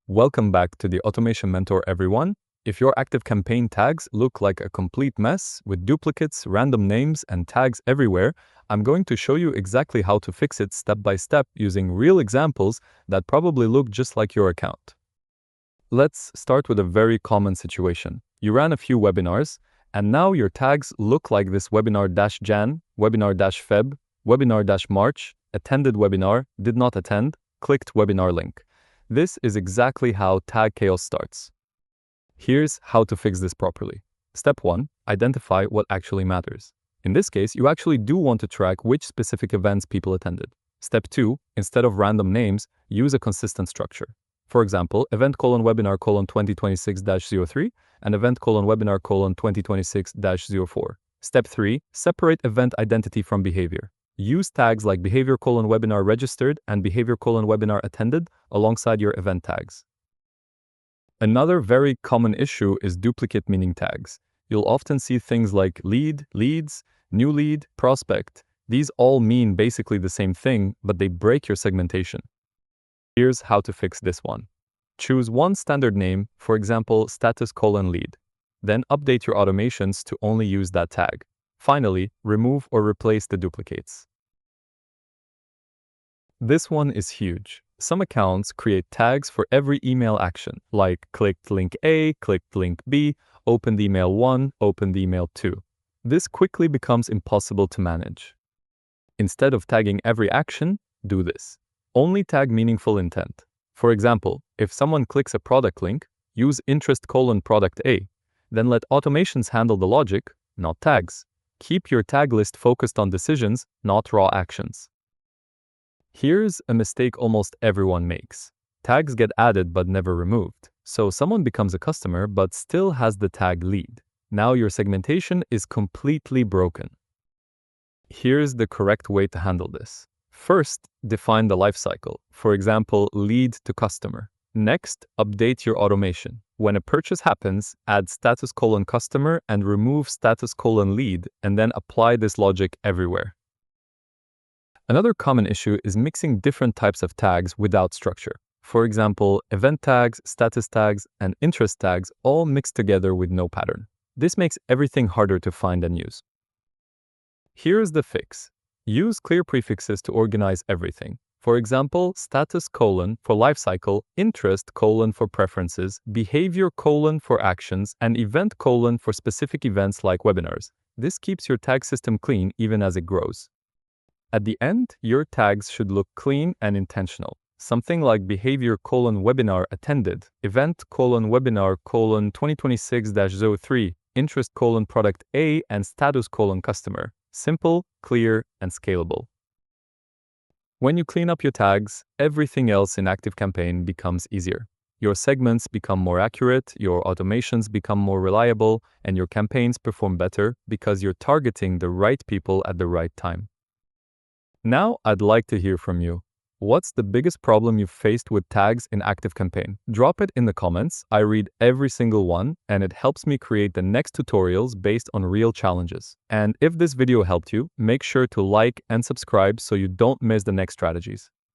Welcome back to the Automation Mentor, everyone. If your ActiveCampaign tags look like a complete mess with duplicates, random names, and tags everywhere, I'm going to show you exactly how to fix it step by step using real examples that probably look just like your account. Let's start with a very common situation. You ran a few webinars, and now your tags look like this webinar-jan, webinar-feb, webinar-march, attended webinar, did not attend, clicked webinar link. This is exactly how tag chaos starts. Here's how to fix this properly. Step 1. Identify what actually matters. In this case, you actually do want to track which specific events people attended. Step 2. Instead of random names, use a consistent structure. For example, event:webinar: 2026-03 and event:webinar: 2026-04. Step 3. Separate event identity from behavior. Use tags like behavior:webinar registered and behavior:webinar attended alongside your event tags. Another very common issue is duplicate meaning tags. You'll often see things like lead, leads, new lead, prospect. These all mean basically the same thing, but they break your segmentation. Here's how to fix this one. Choose one standard name, for example, status:lead. Then update your automations to only use that tag. Finally, remove or replace the duplicates. This one is huge. Some accounts create tags for every email action, like clicked link A, clicked link B, opened email 1, opened email 2. This quickly becomes impossible to manage. Instead of tagging every action, do this. Only tag meaningful intent. For example, if someone clicks a product link, use interest:product A. Then let automations handle the logic, not tags. Keep your tag list focused on decisions, not raw actions. Here's a mistake almost everyone makes. Tags get added but never removed. So someone becomes a customer but still has the tag lead. Now your segmentation is completely broken. Here's the correct way to handle this. First, define the lifecycle. For example, lead to customer. Next, update your automation. When a purchase happens, add status:customer and remove status:lead, and then apply this logic everywhere. Another common issue is mixing different types of tags without structure. For example, event tags, status tags, and interest tags all mixed together with no pattern. This makes everything harder to find and use. Here's the fix. Use clear prefixes to organize everything. For example, status: for lifecycle, interest: for preferences, behavior: for actions, and event: for specific events like webinars. This keeps your tag system clean even as it grows. At the end, your tags should look clean and intentional. Something like behavior:webinar attended, event:webinar: 2026-03, interest: product A, and status: customer. Simple, clear, and scalable. When you clean up your tags, everything else in ActiveCampaign becomes easier. Your segments become more accurate, your automations become more reliable, and your campaigns perform better because you're targeting the right people at the right time. Now, I'd like to hear from you. What's the biggest problem you've faced with tags in ActiveCampaign? Drop it in the comments. I read every single one, and it helps me create the next tutorials based on real challenges. And if this video helped you, make sure to like and subscribe so you don't miss the next strategies.